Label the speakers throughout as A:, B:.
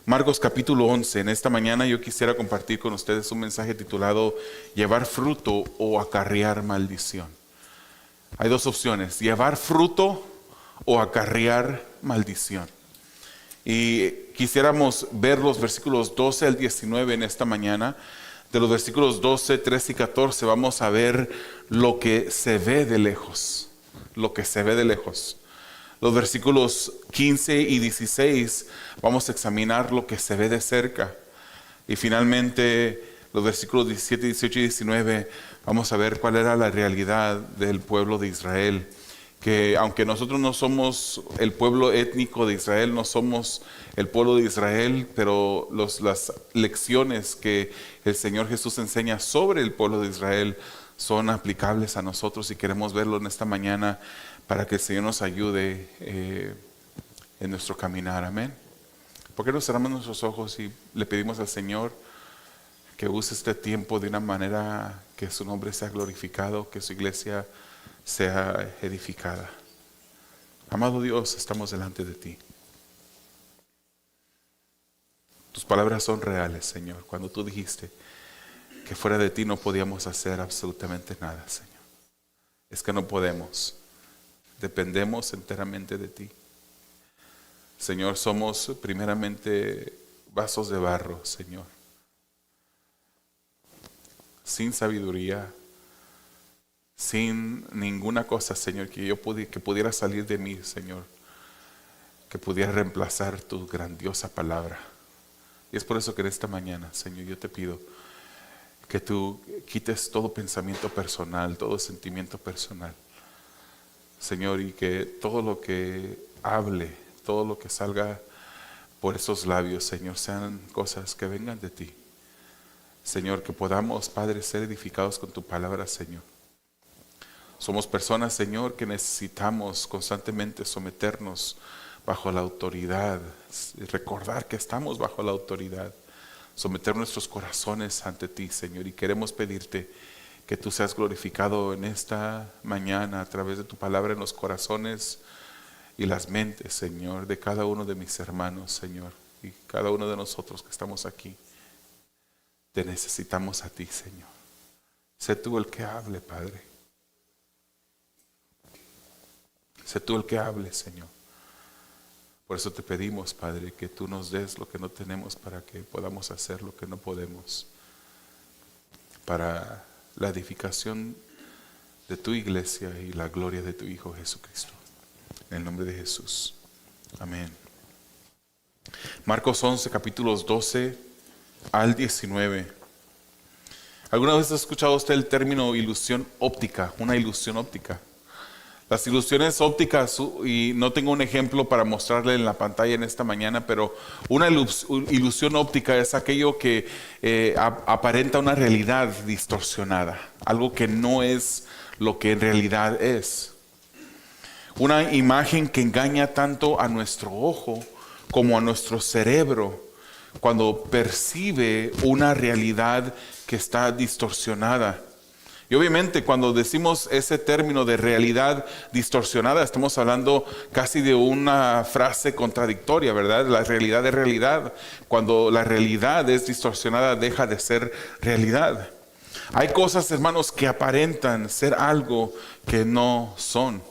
A: Marcos capítulo 11. En esta mañana yo quisiera compartir con ustedes un mensaje titulado Llevar fruto o acarrear maldición. Hay dos opciones: llevar fruto o acarrear maldición. Y quisiéramos ver los versículos 12 al 19 en esta mañana. De los versículos 12, 13 y 14 vamos a ver lo que se ve de lejos. Lo que se ve de lejos. Los versículos 15 y 16 vamos a examinar lo que se ve de cerca. Y finalmente los versículos 17, 18 y 19 vamos a ver cuál era la realidad del pueblo de Israel. Que aunque nosotros no somos el pueblo étnico de Israel, no somos el pueblo de Israel, pero las lecciones que el Señor Jesús enseña sobre el pueblo de Israel son aplicables a nosotros y queremos verlo en esta mañana para que el Señor nos ayude en nuestro caminar. Amén. ¿Por qué no cerramos nuestros ojos y le pedimos al Señor que use este tiempo de una manera que su nombre sea glorificado, que su iglesia sea edificada? Amado Dios, estamos delante de ti. Tus palabras son reales, Señor. Cuando tú dijiste que fuera de ti no podíamos hacer absolutamente nada, Señor. Es que no podemos. Dependemos enteramente de ti. Señor, somos primeramente vasos de barro, Señor. Sin sabiduría, sin ninguna cosa, Señor, que pudiera salir de mí, Señor, que pudiera reemplazar tu grandiosa palabra. Y es por eso que en esta mañana, Señor, yo te pido que tú quites todo pensamiento personal, todo sentimiento personal, Señor, y que todo lo que hable, todo lo que salga por esos labios, Señor, sean cosas que vengan de ti. Señor, que podamos, Padre, ser edificados con tu palabra, Señor. Somos personas, Señor, que necesitamos constantemente someternos bajo la autoridad, recordar que estamos bajo la autoridad, someter nuestros corazones ante ti, Señor, y queremos pedirte que tú seas glorificado en esta mañana a través de tu palabra en los corazones y las mentes, Señor, de cada uno de mis hermanos, Señor, y cada uno de nosotros que estamos aquí. Te necesitamos a ti, Señor. Sé tú el que hable, Padre. Sé tú el que hable, Señor. Por eso te pedimos, Padre, que tú nos des lo que no tenemos para que podamos hacer lo que no podemos, para la edificación de tu iglesia y la gloria de tu Hijo Jesucristo. En el nombre de Jesús. Amén. Marcos 11, capítulos 12 al 19. ¿Alguna vez ha escuchado usted el término ilusión óptica? Una ilusión óptica. Las ilusiones ópticas, y no tengo un ejemplo para mostrarle en la pantalla en esta mañana, pero una ilusión óptica es aquello que aparenta una realidad distorsionada, algo que no es lo que en realidad es. Una imagen que engaña tanto a nuestro ojo como a nuestro cerebro cuando percibe una realidad que está distorsionada. Y obviamente cuando decimos ese término de realidad distorsionada, estamos hablando casi de una frase contradictoria, ¿verdad? La realidad es realidad. Cuando la realidad es distorsionada, deja de ser realidad. Hay cosas, hermanos, que aparentan ser algo que no son.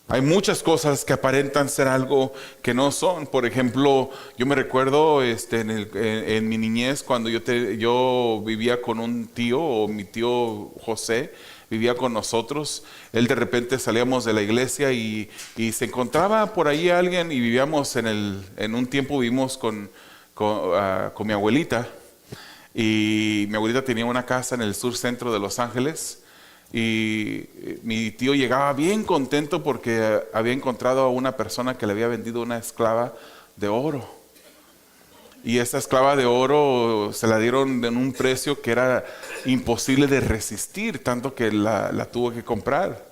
A: Hay muchas cosas que aparentan ser algo que no son. Por ejemplo, yo me recuerdo en mi niñez cuando yo vivía con un tío, o mi tío José vivía con nosotros. Él de repente salíamos de la iglesia y se encontraba por ahí alguien, y vivíamos en un tiempo vivimos con mi abuelita. Y mi abuelita tenía una casa en el sur centro de Los Ángeles. Y mi tío llegaba bien contento porque había encontrado a una persona que le había vendido una esclava de oro. Y esa esclava de oro se la dieron en un precio que era imposible de resistir, tanto que la tuvo que comprar.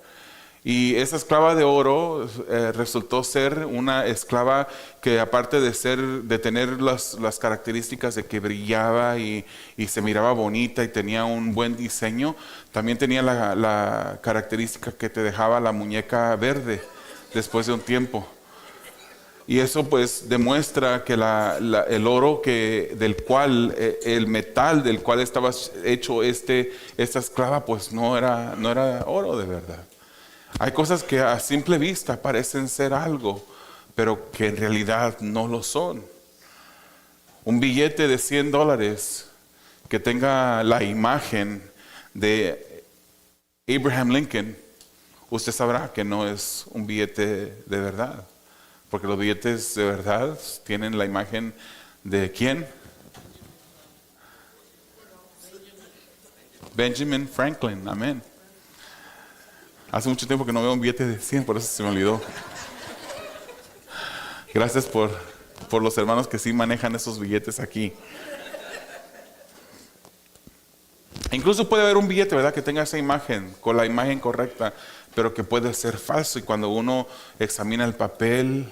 A: Y esa esclava de oro resultó ser una esclava que, aparte de tener las características de que brillaba y se miraba bonita y tenía un buen diseño, también tenía la característica que te dejaba la muñeca verde después de un tiempo. Y eso pues demuestra que el oro el metal del cual estaba hecho esta esclava, pues no era oro de verdad. Hay cosas que a simple vista parecen ser algo, pero que en realidad no lo son. Un billete de $100 que tenga la imagen de Abraham Lincoln, usted sabrá que no es un billete de verdad. Porque los billetes de verdad tienen la imagen de ¿quién? Benjamin Franklin, amén. Hace mucho tiempo que no veo un billete de 100, por eso se me olvidó. Gracias por los hermanos que sí manejan esos billetes aquí. Incluso puede haber un billete, ¿verdad?, que tenga esa imagen, con la imagen correcta, pero que puede ser falso. Y cuando uno examina el papel,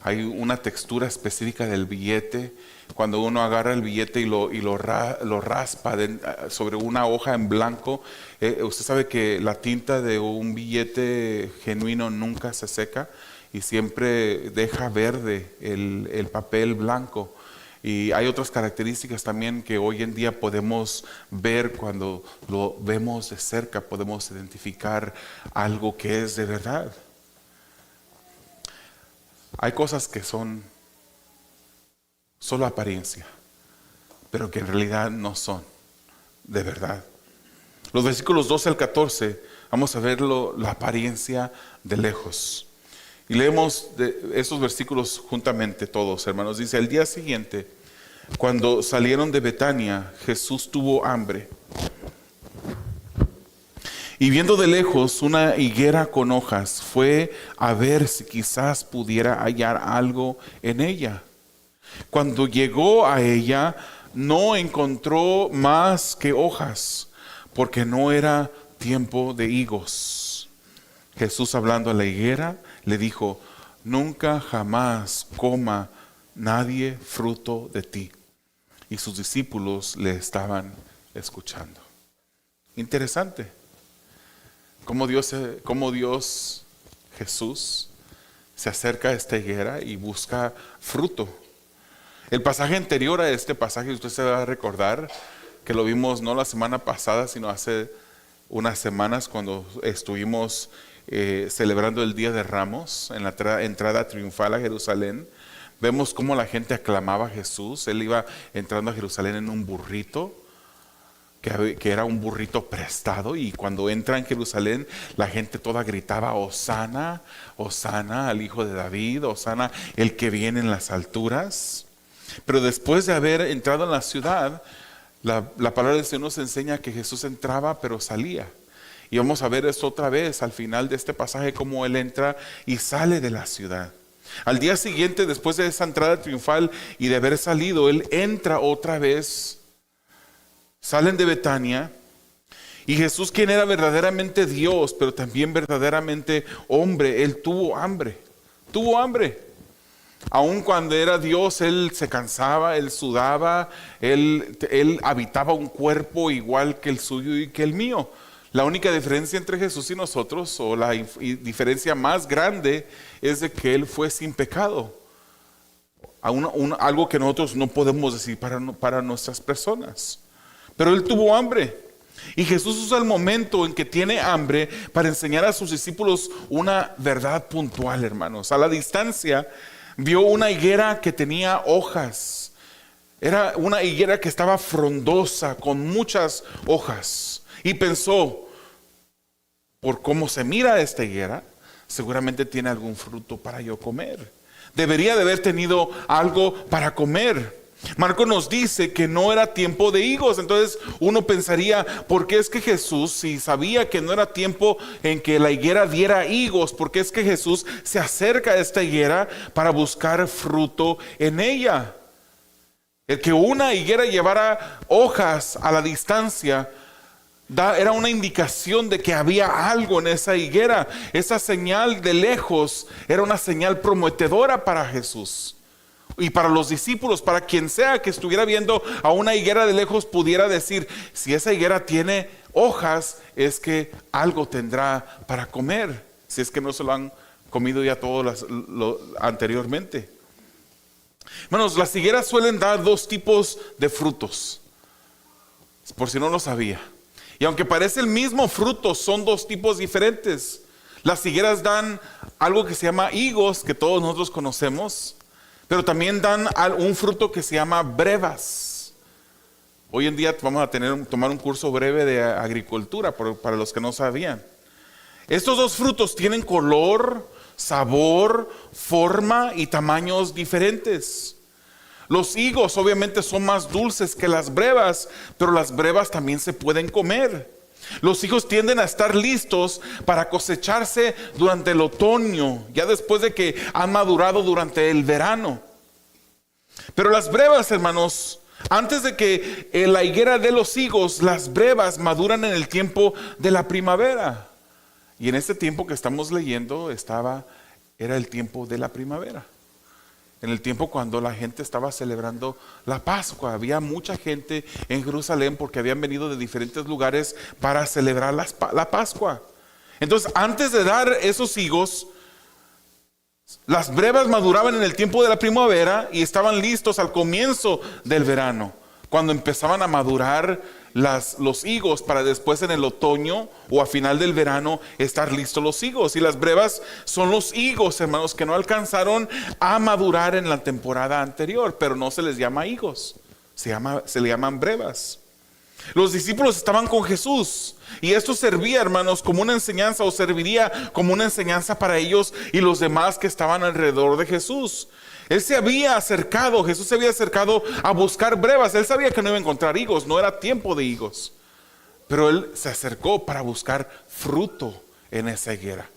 A: hay una textura específica del billete. Cuando uno agarra el billete y lo raspa sobre una hoja en blanco, usted sabe que la tinta de un billete genuino nunca se seca y siempre deja verde el papel blanco. Y hay otras características también que hoy en día podemos ver cuando lo vemos de cerca, podemos identificar algo que es de verdad. Hay cosas que son solo apariencia, pero que en realidad no son de verdad. Los versículos 12 al 14, vamos a ver la apariencia de lejos. Y leemos esos versículos juntamente todos, hermanos. Dice: al día siguiente, cuando salieron de Betania, Jesús tuvo hambre. Y viendo de lejos una higuera con hojas, fue a ver si quizás pudiera hallar algo en ella. Cuando llegó a ella, no encontró más que hojas, porque no era tiempo de higos. Jesús, hablando a la higuera, le dijo: nunca jamás coma nadie fruto de ti. Y sus discípulos le estaban escuchando. Interesante cómo Dios, Jesús, se acerca a esta higuera y busca fruto. El pasaje anterior a este pasaje, usted se va a recordar que lo vimos no la semana pasada, sino hace unas semanas, cuando estuvimos celebrando el Día de Ramos en la entrada triunfal a Jerusalén. Vemos cómo la gente aclamaba a Jesús. Él iba entrando a Jerusalén en un burrito, que era un burrito prestado, y cuando entra en Jerusalén, la gente toda gritaba: Hosana, Hosana al Hijo de David, Hosana el que viene en las alturas. Pero después de haber entrado en la ciudad, la palabra del Señor nos enseña que Jesús entraba pero salía. Y vamos a ver esto otra vez al final de este pasaje, cómo Él entra y sale de la ciudad. Al día siguiente, después de esa entrada triunfal y de haber salido, Él entra otra vez. Salen de Betania. Y Jesús, quien era verdaderamente Dios, pero también verdaderamente hombre, Él tuvo hambre. Tuvo hambre. Aun cuando era Dios, Él se cansaba, Él sudaba, Él habitaba un cuerpo igual que el suyo y que el mío. La única diferencia entre Jesús y nosotros, o la diferencia más grande, es de que Él fue sin pecado. Algo que nosotros no podemos decir para nuestras personas. Pero Él tuvo hambre. Y Jesús usa el momento en que tiene hambre para enseñar a sus discípulos una verdad puntual, hermanos. A la distancia vio una higuera que tenía hojas. Era una higuera que estaba frondosa, con muchas hojas. Y pensó: por cómo se mira esta higuera, seguramente tiene algún fruto para yo comer. Debería de haber tenido algo para comer. Marcos nos dice que no era tiempo de higos. Entonces uno pensaría: ¿por qué es que Jesús, si sabía que no era tiempo en que la higuera diera higos, por qué es que Jesús se acerca a esta higuera para buscar fruto en ella? El que una higuera llevara hojas a la distancia era una indicación de que había algo en esa higuera. Esa señal de lejos era una señal prometedora para Jesús y para los discípulos. Para quien sea que estuviera viendo a una higuera de lejos, pudiera decir: si esa higuera tiene hojas, es que algo tendrá para comer, si es que no se lo han comido ya todo anteriormente. Hermanos, las higueras suelen dar dos tipos de frutos, por si no lo sabía. Y aunque parece el mismo fruto, son dos tipos diferentes. Las higueras dan algo que se llama higos, que todos nosotros conocemos, pero también dan un fruto que se llama brevas. Hoy en día vamos a tomar un curso breve de agricultura, para los que no sabían. Estos dos frutos tienen color, sabor, forma y tamaños diferentes. Los higos obviamente son más dulces que las brevas, pero las brevas también se pueden comer. Los higos tienden a estar listos para cosecharse durante el otoño, ya después de que han madurado durante el verano. Pero las brevas, hermanos, antes de que la higuera dé los higos, las brevas maduran en el tiempo de la primavera. Y en este tiempo que estamos leyendo era el tiempo de la primavera. En el tiempo cuando la gente estaba celebrando la Pascua. Había mucha gente en Jerusalén porque habían venido de diferentes lugares para celebrar la Pascua. Entonces, antes de dar esos higos, las brevas maduraban en el tiempo de la primavera y estaban listos al comienzo del verano, cuando empezaban a madurar los higos, para después en el otoño o a final del verano estar listos los higos. Y las brevas son los higos, hermanos, que no alcanzaron a madurar en la temporada anterior, pero no se les llama higos, se le llaman brevas. Los discípulos estaban con Jesús y esto servía, hermanos, como una enseñanza, o serviría como una enseñanza para ellos y los demás que estaban alrededor de Jesús. Jesús se había acercado a buscar brevas. Él sabía que no iba a encontrar higos, no era tiempo de higos, pero él se acercó para buscar fruto en esa higuera.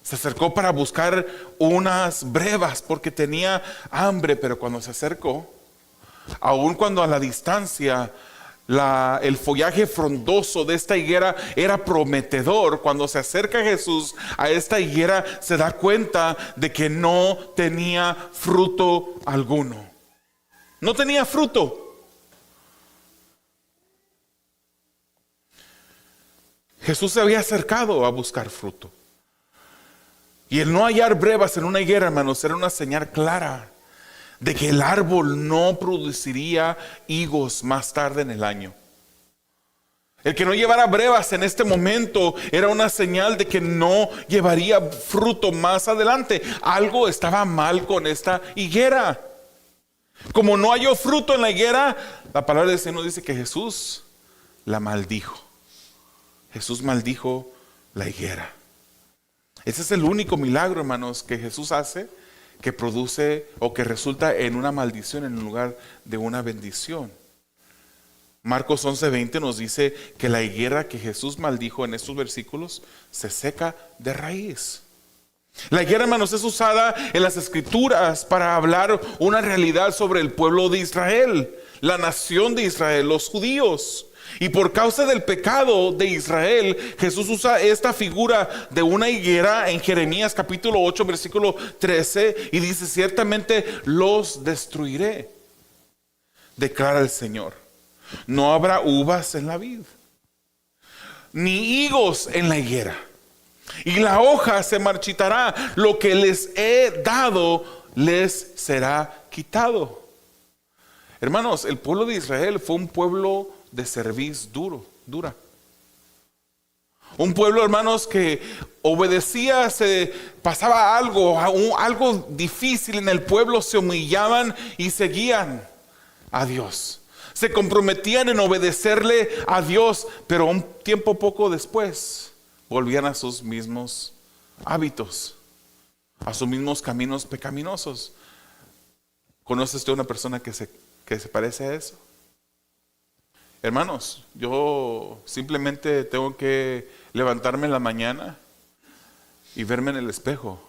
A: Se acercó para buscar unas brevas porque tenía hambre, pero cuando se acercó, aun cuando a la distancia el follaje frondoso de esta higuera era prometedor, cuando se acerca Jesús a esta higuera se da cuenta de que no tenía fruto alguno. No tenía fruto. Jesús se había acercado a buscar fruto. Y el no hallar brevas en una higuera, hermanos, era una señal clara de que el árbol no produciría higos más tarde en el año. El que no llevara brevas en este momento era una señal de que no llevaría fruto más adelante. Algo estaba mal con esta higuera. Como no halló fruto en la higuera, la palabra del Señor dice que Jesús la maldijo. Jesús maldijo la higuera. Ese es el único milagro, hermanos, que Jesús hace, que produce o que resulta en una maldición en lugar de una bendición. Marcos 11:20 nos dice que la higuera que Jesús maldijo en estos versículos se seca de raíz. La higuera, hermanos, es usada en las escrituras para hablar una realidad sobre el pueblo de Israel, la nación de Israel, los judíos. Y por causa del pecado de Israel, Jesús usa esta figura de una higuera en Jeremías capítulo 8 versículo 13 y dice: ciertamente los destruiré, declara el Señor. No habrá uvas en la vid, ni higos en la higuera, y la hoja se marchitará. Lo que les he dado les será quitado. Hermanos, el pueblo de Israel fue un pueblo de cerviz dura. Un pueblo, hermanos, que obedecía, se pasaba algo difícil en el pueblo, se humillaban y seguían a Dios. Se comprometían en obedecerle a Dios, pero un tiempo poco después volvían a sus mismos hábitos, a sus mismos caminos pecaminosos. ¿Conoce usted una persona que se parece a eso? Hermanos, yo simplemente tengo que levantarme en la mañana y verme en el espejo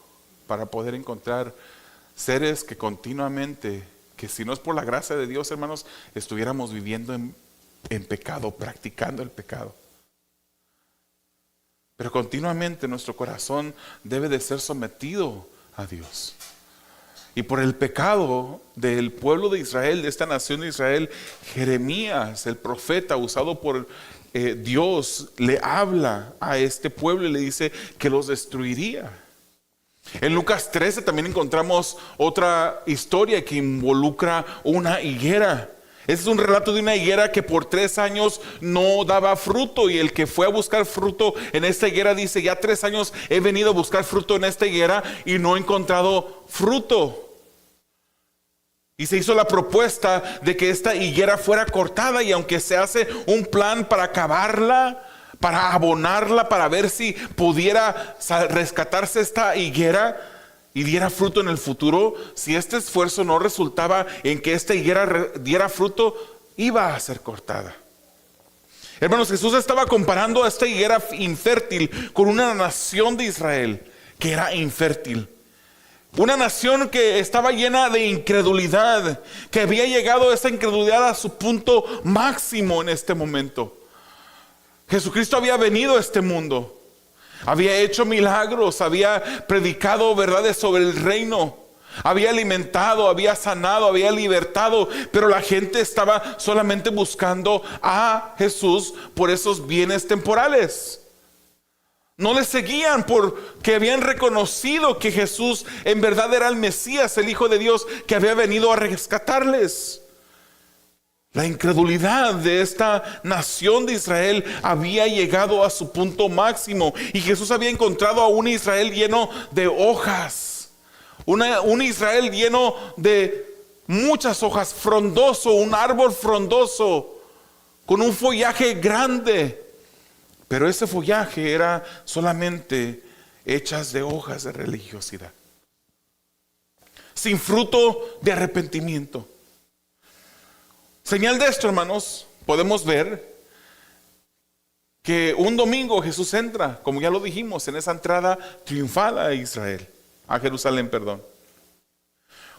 A: para poder encontrar seres que continuamente, que si no es por la gracia de Dios, hermanos, estuviéramos viviendo en pecado, practicando el pecado. Pero continuamente nuestro corazón debe de ser sometido a Dios. Y por el pecado del pueblo de Israel, de esta nación de Israel, Jeremías, el profeta usado por Dios, le habla a este pueblo y le dice que los destruiría. En Lucas 13 también encontramos otra historia que involucra una higuera. Este es un relato de una higuera que por 3 años no daba fruto, y el que fue a buscar fruto en esta higuera dice: ya 3 años he venido a buscar fruto en esta higuera y no he encontrado fruto. Y se hizo la propuesta de que esta higuera fuera cortada, y aunque se hace un plan para acabarla, para abonarla, para ver si pudiera rescatarse esta higuera y diera fruto en el futuro, si este esfuerzo no resultaba en que esta higuera diera fruto, iba a ser cortada. Hermanos, Jesús estaba comparando a esta higuera infértil con una nación de Israel que era infértil. Una nación que estaba llena de incredulidad, que había llegado esa incredulidad a su punto máximo en este momento. Jesucristo había venido a este mundo, había hecho milagros, había predicado verdades sobre el reino, había alimentado, había sanado, había libertado, pero la gente estaba solamente buscando a Jesús por esos bienes temporales. No le seguían porque habían reconocido que Jesús en verdad era el Mesías, el Hijo de Dios, que había venido a rescatarles. La incredulidad de esta nación de Israel había llegado a su punto máximo, y Jesús había encontrado a un Israel lleno de hojas, un Israel lleno de muchas hojas, frondoso, un árbol frondoso con un follaje grande, pero ese follaje era solamente hechas de hojas de religiosidad, sin fruto de arrepentimiento. Señal de esto, hermanos, podemos ver que un domingo Jesús entra, como ya lo dijimos, en esa entrada triunfal a Israel, a Jerusalén, perdón.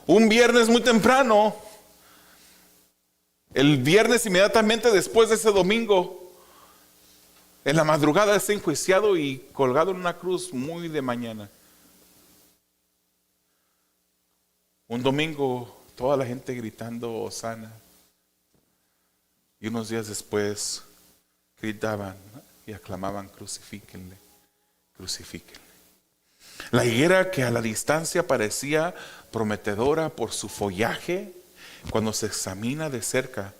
A: Un viernes muy temprano, el viernes inmediatamente después de ese domingo, en la madrugada es enjuiciado y colgado en una cruz muy de mañana. Un domingo, toda la gente gritando Hosana. Y unos días después gritaban y aclamaban: crucifíquenle, crucifíquenle. La higuera, que a la distancia parecía prometedora por su follaje, cuando se examina de cerca,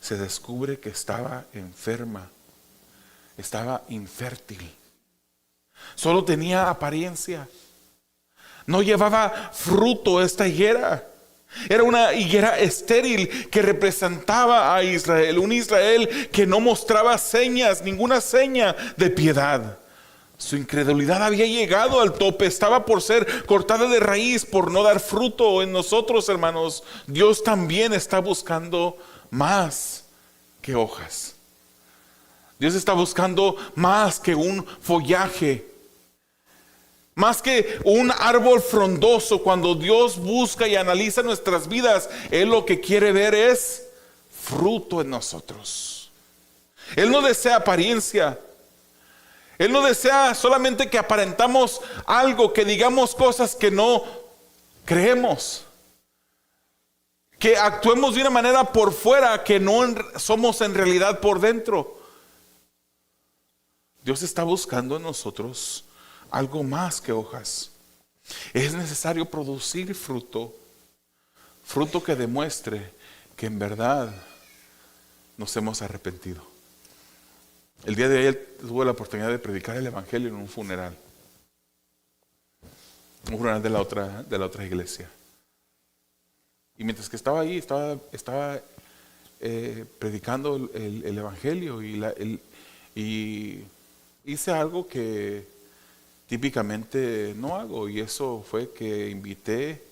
A: se descubre que estaba enferma, estaba infértil. Solo tenía apariencia. No llevaba fruto esta higuera. Era una higuera estéril que representaba a Israel, un Israel que no mostraba señas, ninguna seña de piedad. Su incredulidad había llegado al tope, estaba por ser cortada de raíz, por no dar fruto. En nosotros, hermanos, Dios también está buscando más que hojas. Dios está buscando más que un follaje, más que un árbol frondoso. Cuando Dios busca y analiza nuestras vidas, Él lo que quiere ver es fruto en nosotros. Él no desea apariencia. Él no desea solamente que aparentamos algo, que digamos cosas que no creemos, que actuemos de una manera por fuera que no somos en realidad por dentro. Dios está buscando en nosotros algo más que hojas. Es necesario producir fruto, fruto que demuestre que en verdad nos hemos arrepentido. El día de ayer tuve la oportunidad de predicar el evangelio en un funeral de la otra iglesia. Y mientras que estaba ahí, estaba predicando el evangelio, y hice algo que típicamente no hago, y eso fue que invité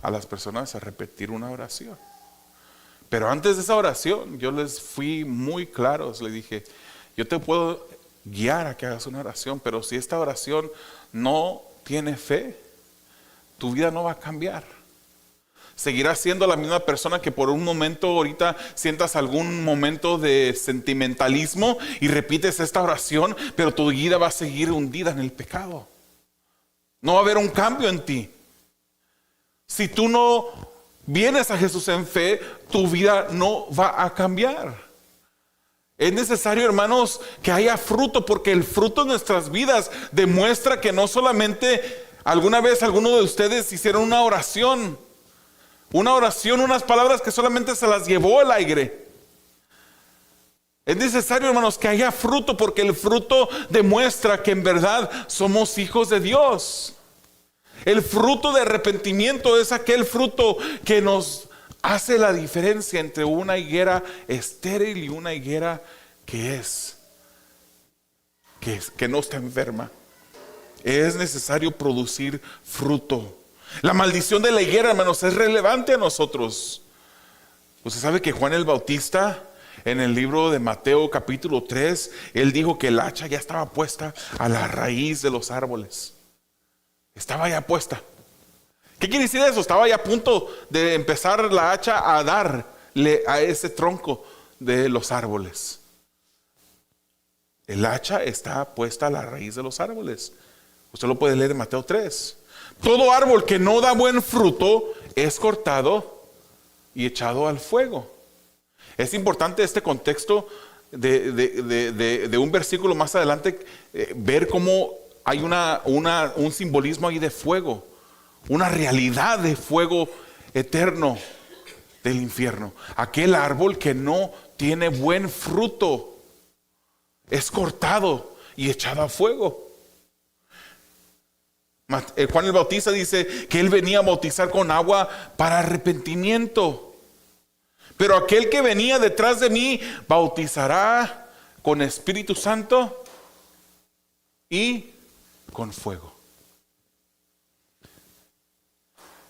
A: a las personas a repetir una oración. Pero antes de esa oración yo les fui muy claros, les dije: yo te puedo guiar a que hagas una oración, pero si esta oración no tiene fe, tu vida no va a cambiar. Seguirás siendo la misma persona que por un momento ahorita sientas algún momento de sentimentalismo y repites esta oración, pero tu vida va a seguir hundida en el pecado. No va a haber un cambio en ti. Si tú no vienes a Jesús en fe, tu vida no va a cambiar. Es necesario, hermanos, que haya fruto, porque el fruto en nuestras vidas demuestra que no solamente ¿Alguna vez alguno de ustedes hicieron una oración? Una oración, unas palabras que solamente se las llevó el aire. Es necesario, hermanos, que haya fruto, porque el fruto demuestra que en verdad somos hijos de Dios. El fruto de arrepentimiento es aquel fruto que nos hace la diferencia entre una higuera estéril y una higuera que no está enferma. Es necesario producir fruto. La maldición de la higuera, hermanos, es relevante a nosotros. Usted sabe que Juan el Bautista, en el libro de Mateo capítulo 3, él dijo que el hacha ya estaba puesta a la raíz de los árboles. Estaba ya puesta. ¿Qué quiere decir eso? Estaba ya a punto de empezar la hacha a darle a ese tronco de los árboles. El hacha está puesta a la raíz de los árboles. Usted lo puede leer en Mateo 3. Todo árbol que no da buen fruto es cortado y echado al fuego. Es importante este contexto de un versículo más adelante, ver cómo hay un simbolismo ahí de fuego, una realidad de fuego eterno del infierno. Aquel árbol que no tiene buen fruto es cortado y echado a fuego. Juan el Bautista dice que él venía a bautizar con agua para arrepentimiento, pero aquel que venía detrás de mí bautizará con Espíritu Santo y con fuego.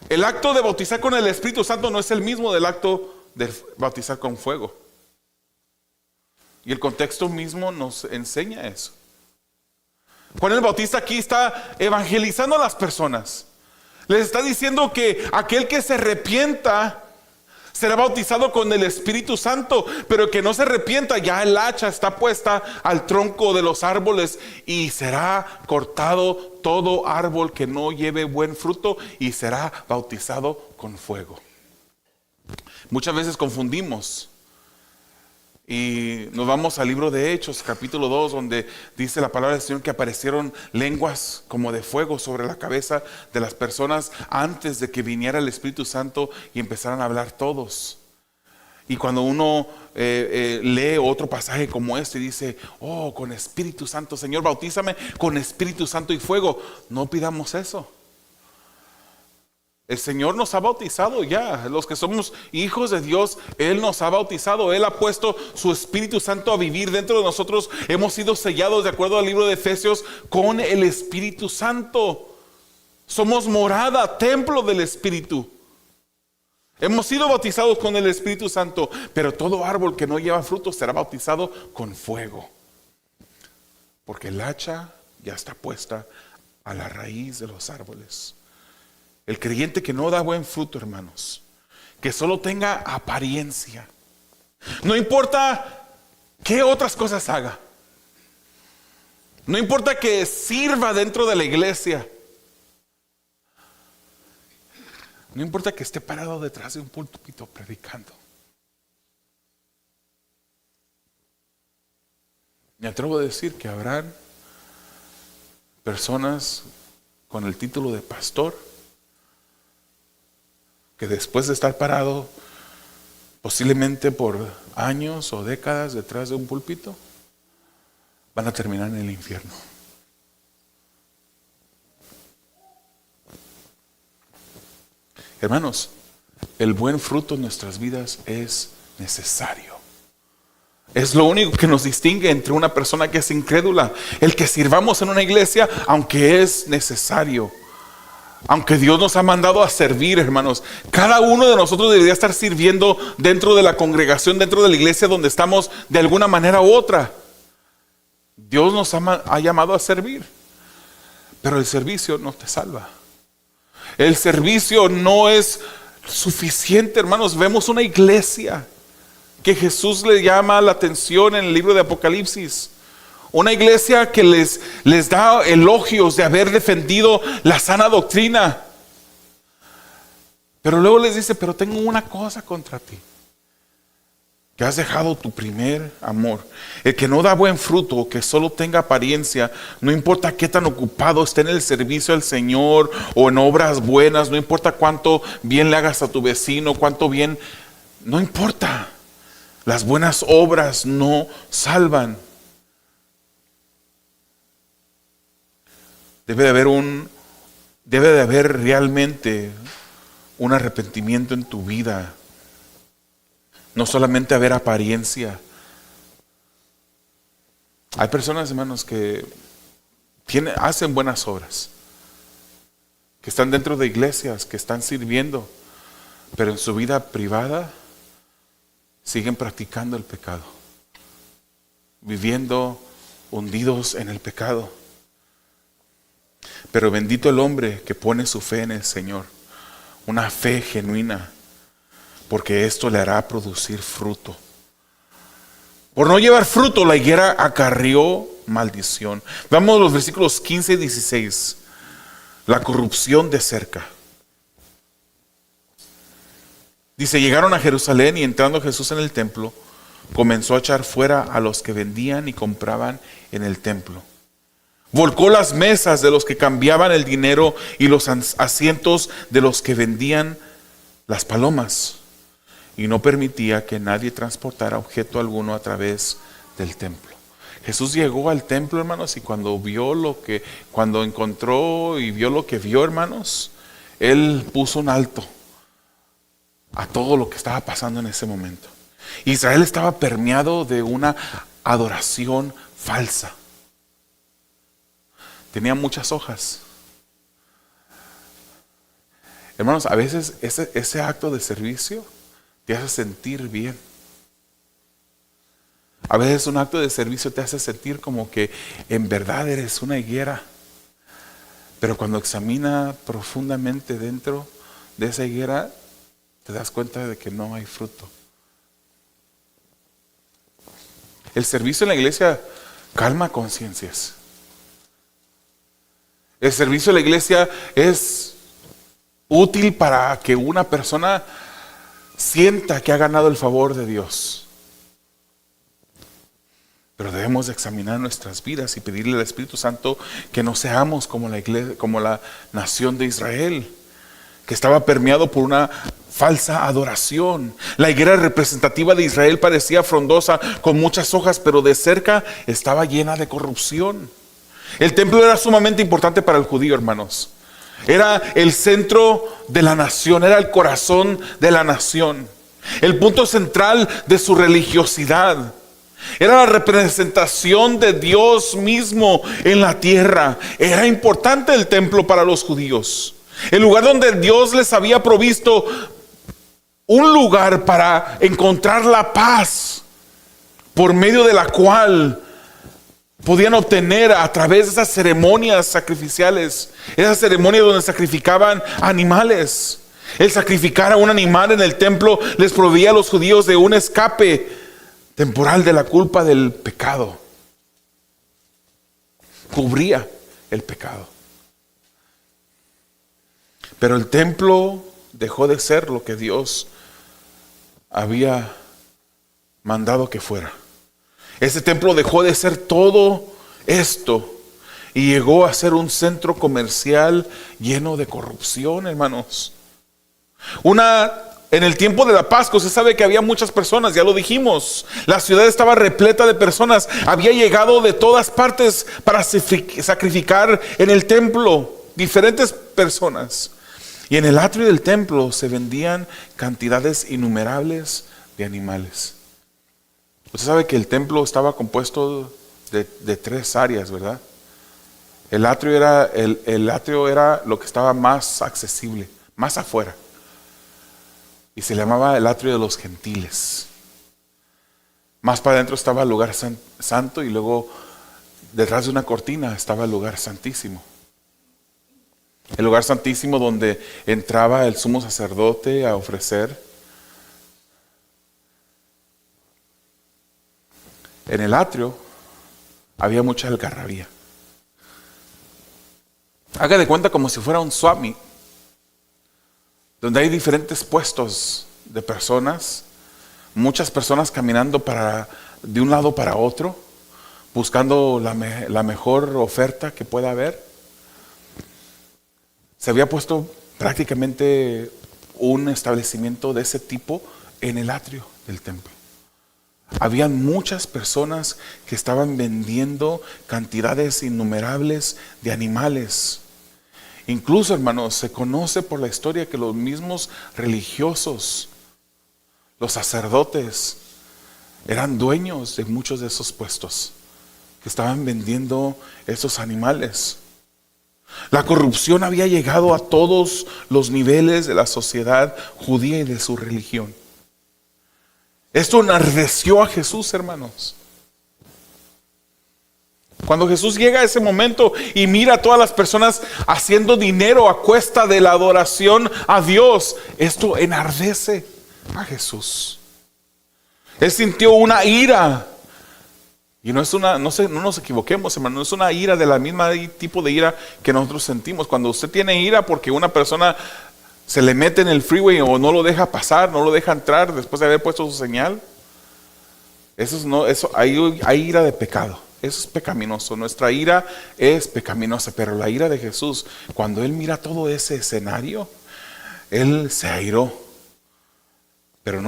A: El acto de bautizar con el Espíritu Santo no es el mismo del acto de bautizar con fuego. Y el contexto mismo nos enseña eso. Juan el Bautista aquí está evangelizando a las personas. Les está diciendo que aquel que se arrepienta será bautizado con el Espíritu Santo, pero el que no se arrepienta, ya el hacha está puesta al tronco de los árboles y será cortado todo árbol que no lleve buen fruto y será bautizado con fuego. Muchas veces confundimos y nos vamos al libro de Hechos, capítulo 2, donde dice la palabra del Señor que aparecieron lenguas como de fuego sobre la cabeza de las personas antes de que viniera el Espíritu Santo y empezaran a hablar todos. Y cuando uno lee otro pasaje como este y dice, oh, con Espíritu Santo, Señor, bautízame con Espíritu Santo y fuego. No pidamos eso. El Señor nos ha bautizado ya. Los que somos hijos de Dios, Él nos ha bautizado. Él ha puesto su Espíritu Santo a vivir dentro de nosotros. Hemos sido sellados, de acuerdo al libro de Efesios, con el Espíritu Santo. Somos morada, templo del Espíritu. Hemos sido bautizados con el Espíritu Santo. Pero todo árbol que no lleva fruto será bautizado con fuego, porque el hacha ya está puesta a la raíz de los árboles. El creyente que no da buen fruto, hermanos, que solo tenga apariencia, no importa qué otras cosas haga, no importa que sirva dentro de la iglesia, no importa que esté parado detrás de un púlpito predicando. Me atrevo a decir que habrán personas con el título de pastor que después de estar parado posiblemente por años o décadas detrás de un púlpito, van a terminar en el infierno. Hermanos, el buen fruto en nuestras vidas es necesario. Es lo único que nos distingue entre una persona que es incrédula. El que sirvamos en una iglesia, aunque es necesario. Aunque Dios nos ha mandado a servir, hermanos, cada uno de nosotros debería estar sirviendo dentro de la congregación, dentro de la iglesia donde estamos de alguna manera u otra. Dios nos ha llamado a servir, pero el servicio no te salva. El servicio no es suficiente, hermanos. Vemos una iglesia que Jesús le llama la atención en el libro de Apocalipsis. Una iglesia que les da elogios de haber defendido la sana doctrina. Pero luego les dice, pero tengo una cosa contra ti. que has dejado tu primer amor. El que no da buen fruto, que solo tenga apariencia, no importa qué tan ocupado esté en el servicio al Señor o en obras buenas, no importa cuánto bien le hagas a tu vecino, cuánto bien, no importa. Las buenas obras no salvan. Debe de haber realmente un arrepentimiento en tu vida. No solamente haber apariencia. Hay personas, hermanos, que hacen buenas obras, que están dentro de iglesias, que están sirviendo, pero en su vida privada siguen practicando el pecado, viviendo hundidos en el pecado. Pero bendito el hombre que pone su fe en el Señor, una fe genuina, porque esto le hará producir fruto. Por no llevar fruto, la higuera acarrió maldición. Vamos a los versículos 15 y 16. La corrupción de cerca. Dice, llegaron a Jerusalén y entrando Jesús en el templo, comenzó a echar fuera a los que vendían y compraban en el templo. Volcó las mesas de los que cambiaban el dinero y los asientos de los que vendían las palomas. Y no permitía que nadie transportara objeto alguno a través del templo. Jesús llegó al templo, hermanos, y cuando encontró y vio lo que vio, hermanos, Él puso un alto a todo lo que estaba pasando en ese momento. Israel estaba permeado de una adoración falsa. Tenía muchas hojas. Hermanos, a veces ese acto de servicio te hace sentir bien. A veces un acto de servicio te hace sentir como que en verdad eres una higuera. Pero cuando examina profundamente dentro de esa higuera, te das cuenta de que no hay fruto. El servicio en la iglesia calma conciencias. El servicio en la iglesia es útil para que una persona sienta que ha ganado el favor de Dios. Pero debemos de examinar nuestras vidas y pedirle al Espíritu Santo que no seamos como la iglesia, como la nación de Israel, que estaba permeado por una falsa adoración. La higuera representativa de Israel parecía frondosa con muchas hojas, pero de cerca estaba llena de corrupción. El templo era sumamente importante para el judío, hermanos. Era el centro de la nación, era el corazón de la nación, el punto central de su religiosidad. Era la representación de Dios mismo en la tierra. Era importante el templo para los judíos, el lugar donde Dios les había provisto un lugar para encontrar la paz, por medio de la cual podían obtener a través de esas ceremonias sacrificiales, esas ceremonias donde sacrificaban animales. El sacrificar a un animal en el templo les proveía a los judíos de un escape temporal de la culpa del pecado. Cubría el pecado. Pero el templo dejó de ser lo que Dios había mandado que fuera. Ese templo dejó de ser todo esto y llegó a ser un centro comercial lleno de corrupción, hermanos. En el tiempo de la Pascua se sabe que había muchas personas, ya lo dijimos. La ciudad estaba repleta de personas. Había llegado de todas partes para sacrificar en el templo diferentes personas. Y en el atrio del templo se vendían cantidades innumerables de animales. Usted sabe que el templo estaba compuesto de 3 áreas, ¿verdad? El atrio era lo que estaba más accesible, más afuera. Y se llamaba el atrio de los gentiles. Más para adentro estaba el lugar santo y luego detrás de una cortina estaba el lugar santísimo. El lugar santísimo donde entraba el sumo sacerdote a ofrecer. En el atrio había mucha algarabía. Haga de cuenta como si fuera un swap meet, donde hay diferentes puestos de personas muchas personas caminando de un lado para otro, buscando la mejor oferta que pueda haber. Se había puesto prácticamente un establecimiento de ese tipo en el atrio del templo. Habían muchas personas que estaban vendiendo cantidades innumerables de animales. Incluso, hermanos, se conoce por la historia que los mismos religiosos, los sacerdotes, eran dueños de muchos de esos puestos, que estaban vendiendo esos animales. La corrupción había llegado a todos los niveles de la sociedad judía y de su religión. Esto enardeció a Jesús, hermanos. Cuando Jesús llega a ese momento y mira a todas las personas haciendo dinero a cuesta de la adoración a Dios, esto enardece a Jesús. Él sintió una ira. Y no nos equivoquemos, hermano, no es una ira de la misma tipo de ira que nosotros sentimos. Cuando usted tiene ira porque una persona se le mete en el freeway o no lo deja pasar, no lo deja entrar después de haber puesto su señal, hay ira de pecado. Eso es pecaminoso. Nuestra ira es pecaminosa, pero la ira de Jesús, cuando Él mira todo ese escenario, Él se airó. Pero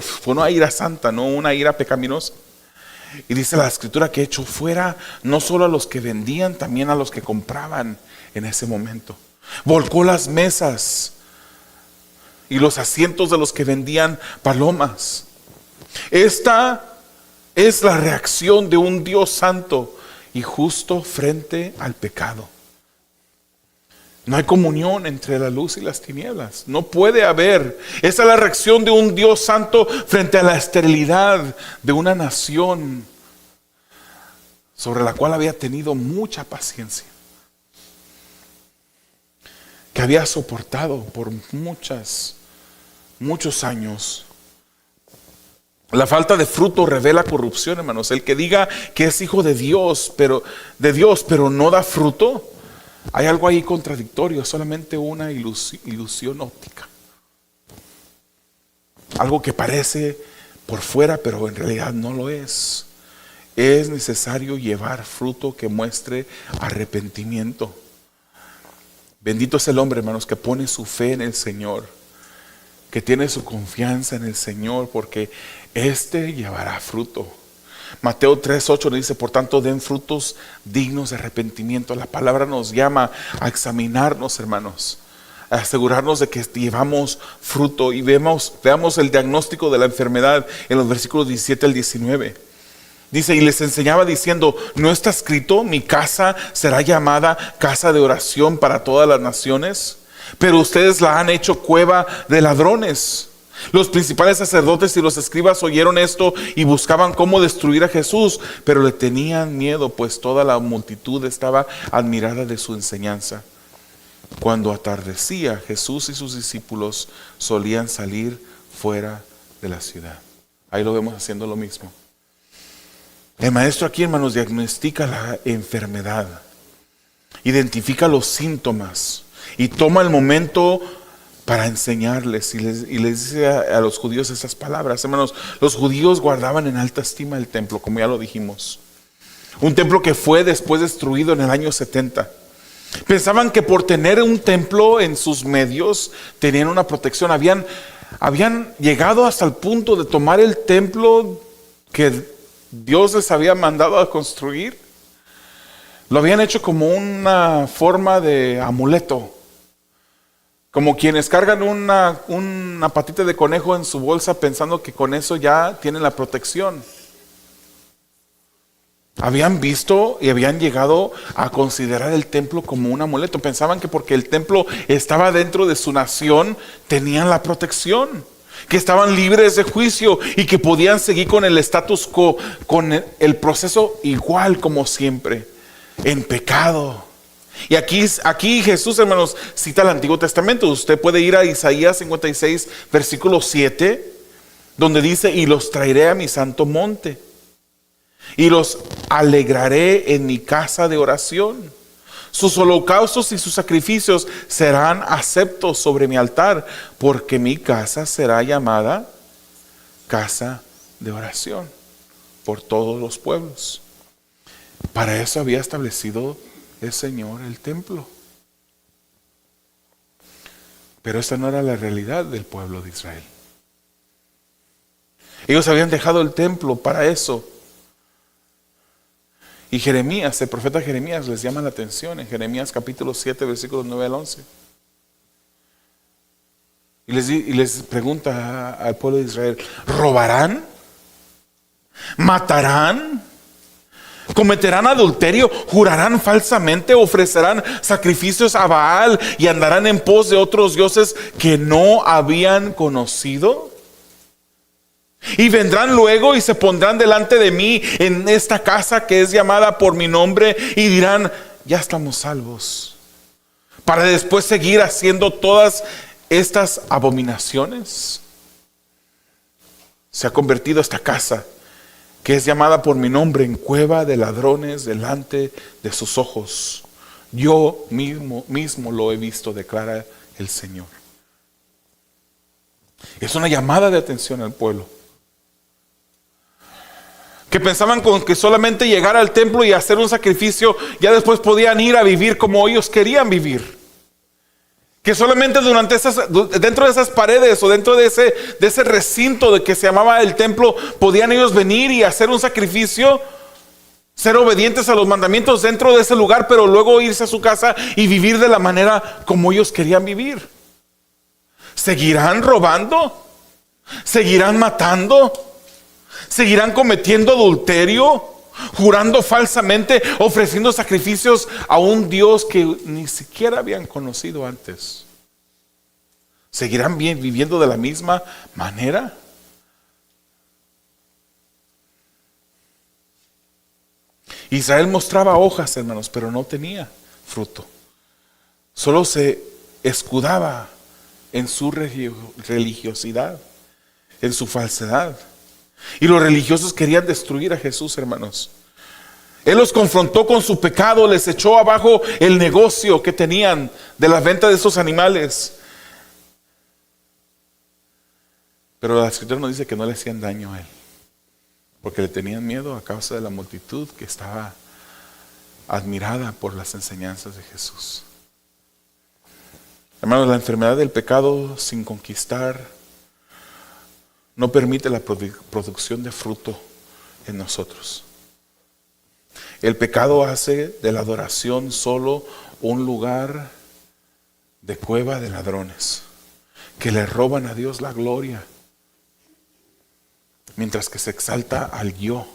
A: fue una ira santa, no una ira pecaminosa. Y dice la Escritura que echó fuera no solo a los que vendían, también a los que compraban en ese momento. Volcó las mesas y los asientos de los que vendían palomas. Esta es la reacción de un Dios santo y justo frente al pecado. No hay comunión entre la luz y las tinieblas. No puede haber. Esa es la reacción de un Dios santo frente a la esterilidad de una nación sobre la cual había tenido mucha paciencia, que había soportado por muchos años. La falta de fruto revela corrupción, hermanos. El que diga que es hijo de Dios, pero no da fruto, hay algo ahí contradictorio, solamente una ilusión óptica. Algo que parece por fuera, pero en realidad no lo es. Es necesario llevar fruto que muestre arrepentimiento. Bendito es el hombre, hermanos, que pone su fe en el Señor, que tiene su confianza en el Señor, porque éste llevará fruto. Mateo 3:8 dice: por tanto, den frutos dignos de arrepentimiento. La palabra nos llama a examinarnos, hermanos, a asegurarnos de que llevamos fruto. Y veamos el diagnóstico de la enfermedad en los versículos 17 al 19. Dice: y les enseñaba diciendo: ¿no está escrito, mi casa será llamada casa de oración para todas las naciones? Pero ustedes la han hecho cueva de ladrones. Los principales sacerdotes y los escribas oyeron esto y buscaban cómo destruir a Jesús, pero le tenían miedo, pues toda la multitud estaba admirada de su enseñanza. Cuando atardecía, Jesús y sus discípulos solían salir fuera de la ciudad. Ahí lo vemos haciendo lo mismo. El maestro aquí, hermanos, diagnostica la enfermedad, identifica los síntomas y toma el momento para enseñarles y les dice a los judíos esas palabras. Hermanos, los judíos guardaban en alta estima el templo, como ya lo dijimos. Un templo que fue después destruido en el año 70. Pensaban que por tener un templo en sus medios tenían una protección. Habían llegado hasta el punto de tomar el templo que Dios les había mandado a construir. Lo habían hecho como una forma de amuleto. Como quienes cargan una patita de conejo en su bolsa pensando que con eso ya tienen la protección. Habían visto y habían llegado a considerar el templo como un amuleto. Pensaban que porque el templo estaba dentro de su nación, tenían la protección, que estaban libres de juicio y que podían seguir con el status quo, con el proceso igual como siempre, en pecado. Y aquí Jesús, hermanos, cita el Antiguo Testamento. Usted puede ir a Isaías 56, versículo 7, donde dice: y los traeré a mi santo monte y los alegraré en mi casa de oración. Sus holocaustos y sus sacrificios serán aceptos sobre mi altar, porque mi casa será llamada casa de oración por todos los pueblos. Para eso había establecido el Señor el templo. Pero esta no era la realidad del pueblo de Israel. Ellos habían dejado el templo para eso. Y Jeremías, el profeta Jeremías, les llama la atención en Jeremías capítulo 7, versículos 9 al 11. Y les pregunta al pueblo de Israel: ¿robarán? ¿Matarán? ¿Cometerán adulterio? ¿Jurarán falsamente? ¿Ofrecerán sacrificios a Baal y andarán en pos de otros dioses que no habían conocido? Y vendrán luego y se pondrán delante de mí en esta casa que es llamada por mi nombre y dirán: ya estamos salvos, para después seguir haciendo todas estas abominaciones. Se ha convertido esta casa que es llamada por mi nombre en cueva de ladrones delante de sus ojos. Yo mismo lo he visto, declara el Señor. Es una llamada de atención al pueblo, que pensaban con que solamente llegar al templo y hacer un sacrificio, ya después podían ir a vivir como ellos querían vivir. Que solamente dentro de esas paredes o dentro de ese recinto de que se llamaba el templo, podían ellos venir y hacer un sacrificio, ser obedientes a los mandamientos dentro de ese lugar, pero luego irse a su casa y vivir de la manera como ellos querían vivir. ¿Seguirán robando? ¿Seguirán matando? ¿Seguirán cometiendo adulterio? ¿Jurando falsamente? ¿Ofreciendo sacrificios a un Dios que ni siquiera habían conocido antes? ¿Seguirán viviendo de la misma manera? Israel mostraba hojas, hermanos, pero no tenía fruto. Solo se escudaba en su religiosidad, en su falsedad. Y los religiosos querían destruir a Jesús, hermanos. Él los confrontó con su pecado, les echó abajo el negocio que tenían de la venta de esos animales. Pero la Escritura nos dice que no le hacían daño a él, porque le tenían miedo a causa de la multitud que estaba admirada por las enseñanzas de Jesús. Hermanos, la enfermedad del pecado sin conquistar no permite la producción de fruto en nosotros. El pecado hace de la adoración solo un lugar de cueva de ladrones que le roban a Dios la gloria, mientras que se exalta al yo.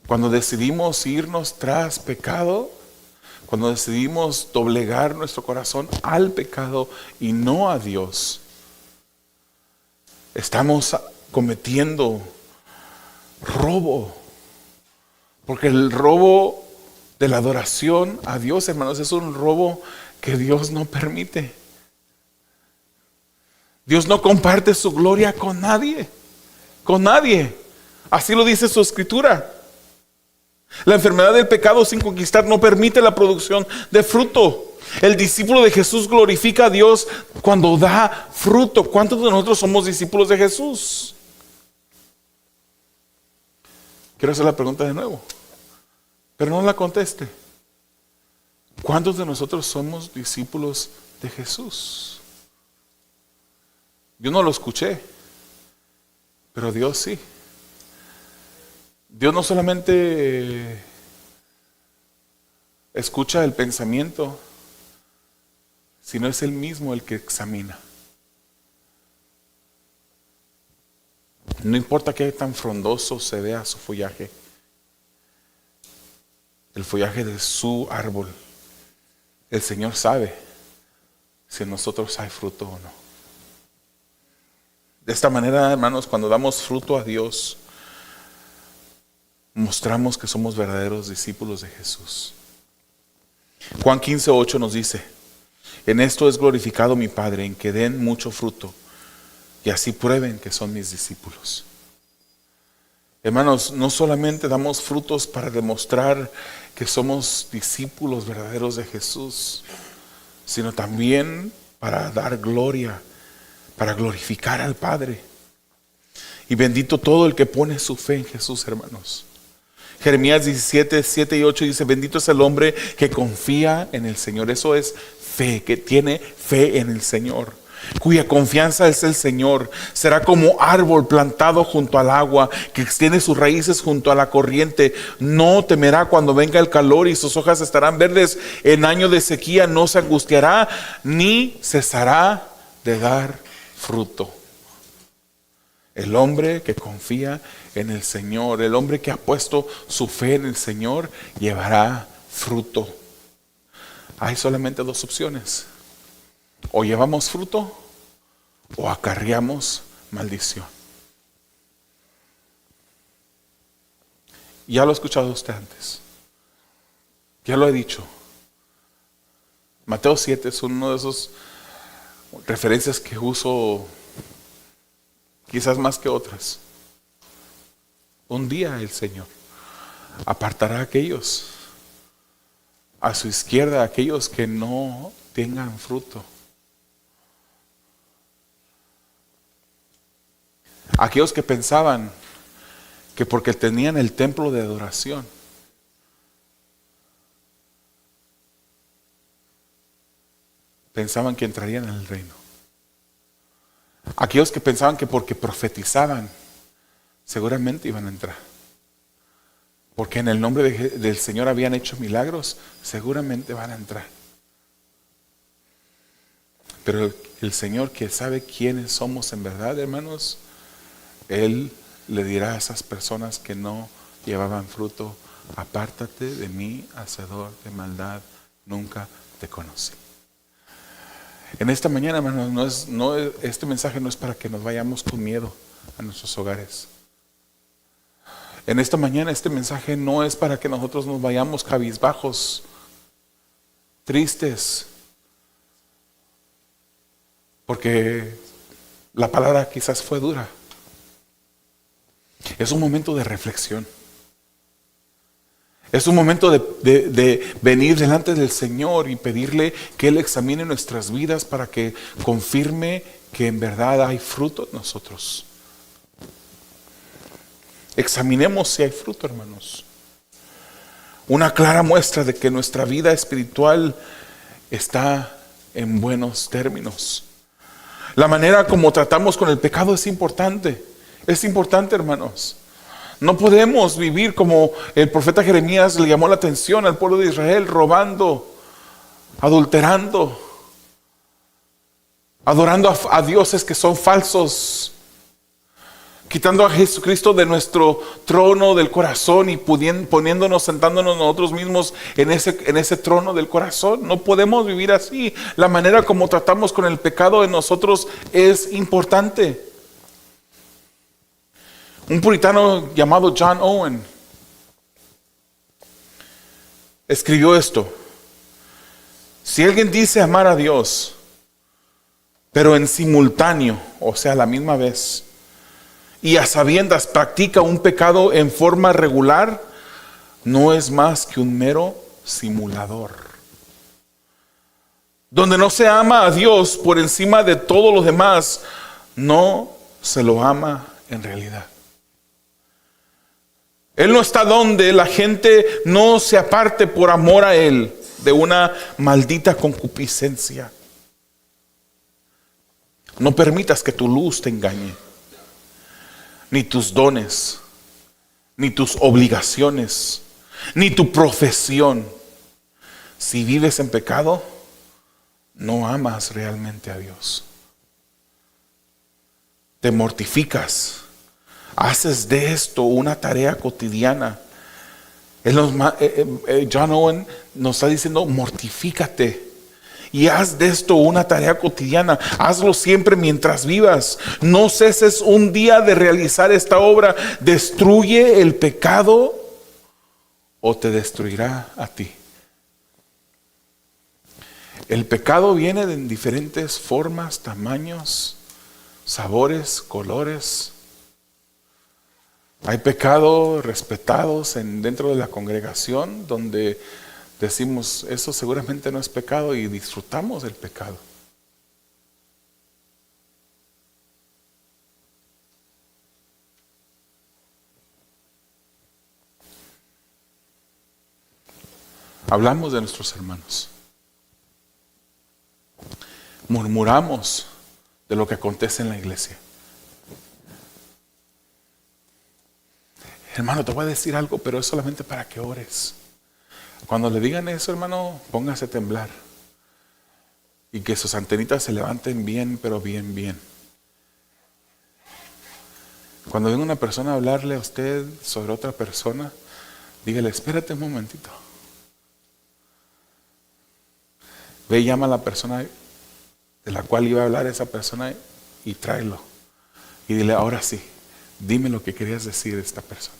A: Cuando decidimos irnos tras pecado, cuando decidimos doblegar nuestro corazón al pecado y no a Dios, estamos cometiendo robo. Porque el robo de la adoración a Dios, hermanos, es un robo que Dios no permite. Dios no comparte su gloria con nadie. Con nadie. Así lo dice su Escritura. La enfermedad del pecado sin conquistar no permite la producción de fruto. El discípulo de Jesús glorifica a Dios cuando da fruto. ¿Cuántos de nosotros somos discípulos de Jesús? Quiero hacer la pregunta de nuevo, pero no la conteste. ¿Cuántos de nosotros somos discípulos de Jesús? Yo no lo escuché, pero Dios sí. Dios no solamente escucha el pensamiento, sino es Él mismo el que examina. No importa qué tan frondoso se vea su follaje, el follaje de su árbol, el Señor sabe si en nosotros hay fruto o no. De esta manera, hermanos, cuando damos fruto a Dios, mostramos que somos verdaderos discípulos de Jesús. Juan 15:8 nos dice: en esto es glorificado mi Padre, en que den mucho fruto, y así prueben que son mis discípulos. Hermanos, no solamente damos frutos para demostrar que somos discípulos verdaderos de Jesús, sino también para dar gloria, para glorificar al Padre. Y bendito todo el que pone su fe en Jesús, hermanos. Jeremías 17, 7 y 8 dice: bendito es el hombre que confía en el Señor. Eso es fe, que tiene fe en el Señor, cuya confianza es el Señor. Será como árbol plantado junto al agua, que extiende sus raíces junto a la corriente. No temerá cuando venga el calor, y sus hojas estarán verdes. En año de sequía no se angustiará, ni cesará de dar fruto. El hombre que confía en el Señor, el hombre que ha puesto su fe en el Señor, llevará fruto. Hay solamente dos opciones: o llevamos fruto o acarreamos maldición. Ya lo he escuchado usted antes, ya lo he dicho. Mateo 7 es uno de esos referencias que uso quizás más que otras. Un día el Señor apartará a aquellos a su izquierda, a aquellos que no tengan fruto. Aquellos que pensaban que porque tenían el templo de adoración, pensaban que entrarían en el reino. Aquellos que pensaban que porque profetizaban, seguramente iban a entrar. Porque en el nombre del Señor habían hecho milagros, seguramente van a entrar. Pero el Señor, que sabe quiénes somos en verdad, hermanos, Él le dirá a esas personas que no llevaban fruto: apártate de mí, hacedor de maldad, nunca te conocí. En esta mañana, hermanos, este mensaje no es para que nos vayamos con miedo a nuestros hogares. En esta mañana este mensaje no es para que nosotros nos vayamos cabizbajos, tristes, porque la palabra quizás fue dura. Es un momento de reflexión. Es un momento de venir delante del Señor y pedirle que Él examine nuestras vidas para que confirme que en verdad hay fruto en nosotros. Examinemos si hay fruto, hermanos. Una clara muestra de que nuestra vida espiritual está en buenos términos. La manera como tratamos con el pecado es importante. Es importante, hermanos. No podemos vivir como el profeta Jeremías le llamó la atención al pueblo de Israel: robando, adulterando, adorando a dioses que son falsos, quitando a Jesucristo de nuestro trono del corazón y poniéndonos, sentándonos nosotros mismos en ese trono del corazón. No podemos vivir así. La manera como tratamos con el pecado en nosotros es importante. Un puritano llamado John Owen escribió esto: si alguien dice amar a Dios, pero en simultáneo, o sea, a la misma vez, y a sabiendas practica un pecado en forma regular, no es más que un mero simulador. Donde no se ama a Dios por encima de todo lo demás, no se lo ama en realidad. Él no está donde la gente no se aparte por amor a Él de una maldita concupiscencia. No permitas que tu luz te engañe, ni tus dones, ni tus obligaciones, ni tu profesión. Si vives en pecado, no amas realmente a Dios. Te mortificas. Haces de esto una tarea cotidiana. John Owen nos está diciendo: mortifícate y haz de esto una tarea cotidiana. Hazlo siempre mientras vivas. No ceses un día de realizar esta obra. Destruye el pecado o te destruirá a ti. El pecado viene en diferentes formas, tamaños, sabores, colores. Hay pecados respetados dentro de la congregación donde decimos: eso seguramente no es pecado, y disfrutamos del pecado. Hablamos de nuestros hermanos. Murmuramos de lo que acontece en la iglesia. Hermano, te voy a decir algo, pero es solamente para que ores. Cuando le digan eso, hermano, póngase a temblar. Y que sus antenitas se levanten bien, pero bien, bien. Cuando venga una persona a hablarle a usted sobre otra persona, dígale, espérate un momentito. Ve y llama a la persona de la cual iba a hablar esa persona y tráelo. Y dile, ahora sí, dime lo que querías decir de esta persona.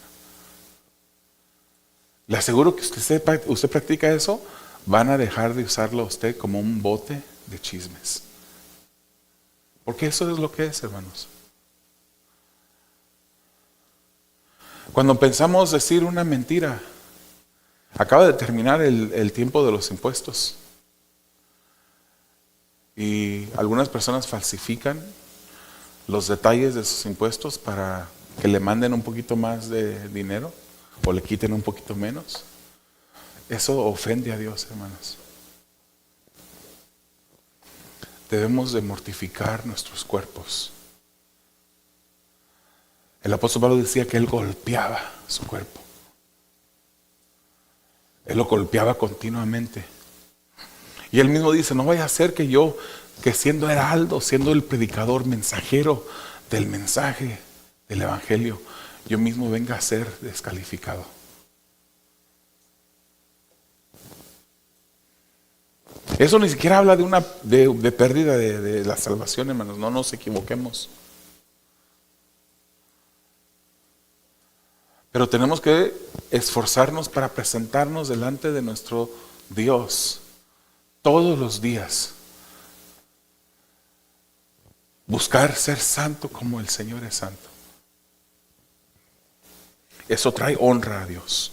A: Le aseguro que usted practica eso, van a dejar de usarlo a usted como un bote de chismes. Porque eso es lo que es, hermanos. Cuando pensamos decir una mentira, acaba de terminar el tiempo de los impuestos. Y algunas personas falsifican los detalles de sus impuestos para que le manden un poquito más de dinero o le quiten un poquito menos. Eso ofende a Dios, hermanos. Debemos de mortificar nuestros cuerpos. El apóstol Pablo decía que él golpeaba su cuerpo. Él lo golpeaba continuamente. Y él mismo dice, no vaya a ser que yo, que siendo heraldo, siendo el predicador, mensajero del mensaje del evangelio, yo mismo venga a ser descalificado. Eso ni siquiera habla de pérdida de la salvación, hermanos. No nos equivoquemos. Pero tenemos que esforzarnos para presentarnos delante de nuestro Dios todos los días. Buscar ser santo como el Señor es santo. Eso trae honra a Dios.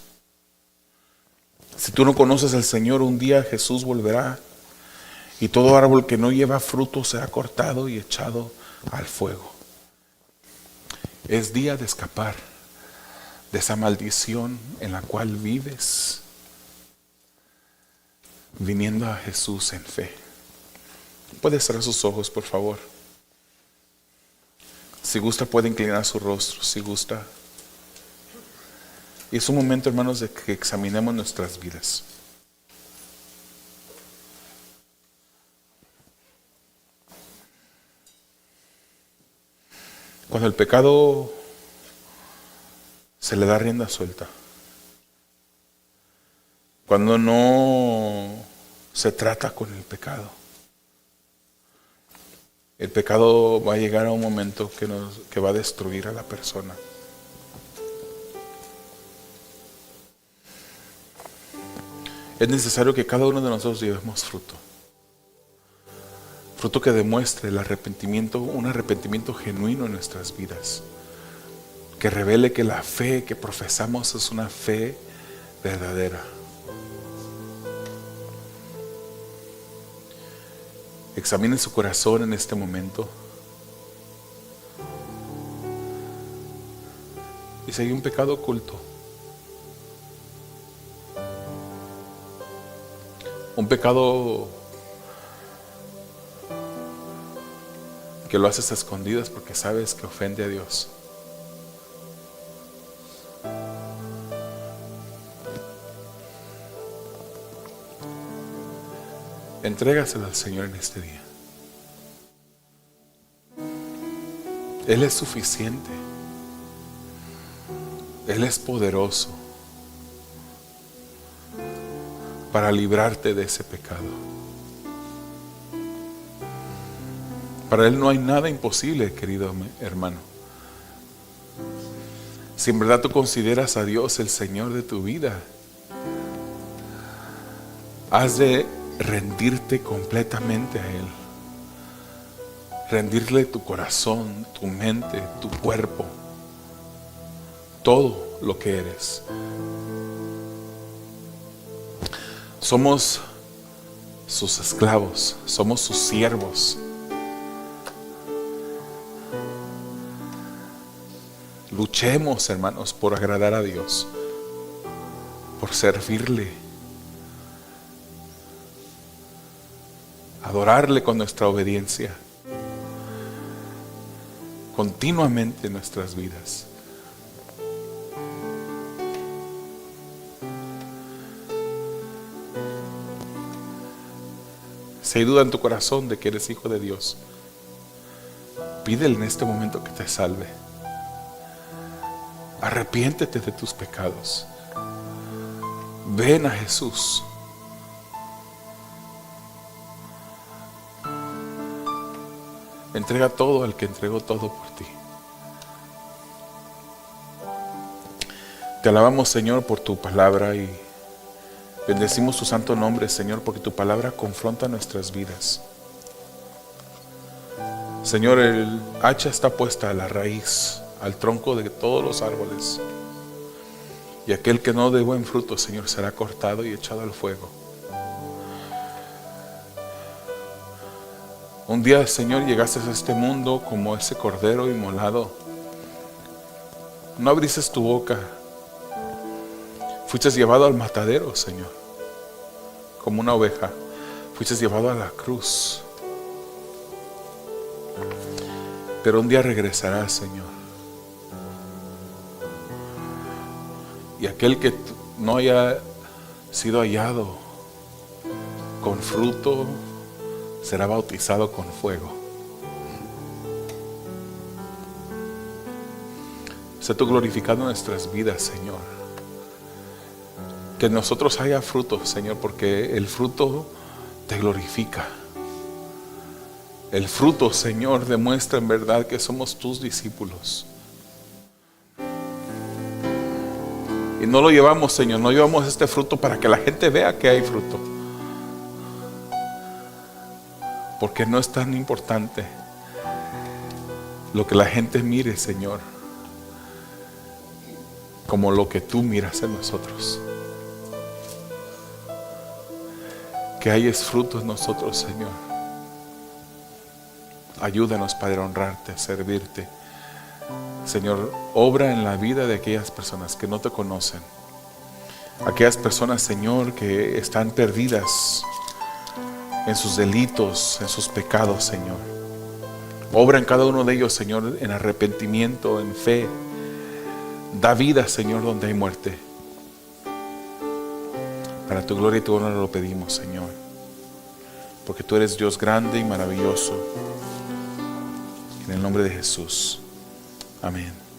A: Si tú no conoces al Señor, un día Jesús volverá y todo árbol que no lleva fruto será cortado y echado al fuego. Es día de escapar de esa maldición en la cual vives, viniendo a Jesús en fe. Puede cerrar sus ojos, por favor. Si gusta, puede inclinar su rostro, si gusta. Y es un momento, hermanos, de que examinemos nuestras vidas. Cuando el pecado se le da rienda suelta, cuando no se trata con el pecado va a llegar a un momento que va a destruir a la persona. Es necesario que cada uno de nosotros llevemos fruto. Fruto que demuestre el arrepentimiento, un arrepentimiento genuino en nuestras vidas. Que revele que la fe que profesamos es una fe verdadera. Examine su corazón en este momento. Y si hay un pecado oculto, un pecado que lo haces a escondidas porque sabes que ofende a Dios, entrégaselo al Señor en este día. Él es suficiente. Él es poderoso para librarte de ese pecado. Para Él no hay nada imposible, querido hermano. Si en verdad tú consideras a Dios el Señor de tu vida, has de rendirte completamente a Él. Rendirle tu corazón, tu mente, tu cuerpo, todo lo que eres. Somos sus esclavos, somos sus siervos. Luchemos, hermanos, por agradar a Dios, por servirle, adorarle con nuestra obediencia continuamente en nuestras vidas. Si hay duda en tu corazón de que eres hijo de Dios, pídele en este momento que te salve. Arrepiéntete de tus pecados. Ven a Jesús. Entrega todo al que entregó todo por ti. Te alabamos, Señor, por tu palabra y bendecimos tu santo nombre, Señor, porque tu palabra confronta nuestras vidas. Señor, el hacha está puesta a la raíz, al tronco de todos los árboles. Y aquel que no dé buen fruto, Señor, será cortado y echado al fuego. Un día, Señor, llegaste a este mundo como ese cordero inmolado. No abriste tu boca. Fuiste llevado al matadero, Señor, como una oveja. Fuiste llevado a la cruz. Pero un día regresarás, Señor. Y aquel que no haya sido hallado con fruto será bautizado con fuego. Sé tú glorificando nuestras vidas, Señor. Que en nosotros haya fruto, Señor, porque el fruto te glorifica. El fruto, Señor, demuestra en verdad que somos tus discípulos. Y no lo llevamos, Señor, no llevamos este fruto para que la gente vea que hay fruto. Porque no es tan importante lo que la gente mire, Señor, como lo que tú miras en nosotros. Que hayas fruto en nosotros, Señor. Ayúdanos, Padre, a honrarte, a servirte. Señor, obra en la vida de aquellas personas que no te conocen. Aquellas personas, Señor, que están perdidas en sus delitos, en sus pecados, Señor. Obra en cada uno de ellos, Señor, en arrepentimiento, en fe. Da vida, Señor, donde hay muerte. Para tu gloria y tu honor lo pedimos, Señor. Porque tú eres Dios grande y maravilloso. En el nombre de Jesús. Amén.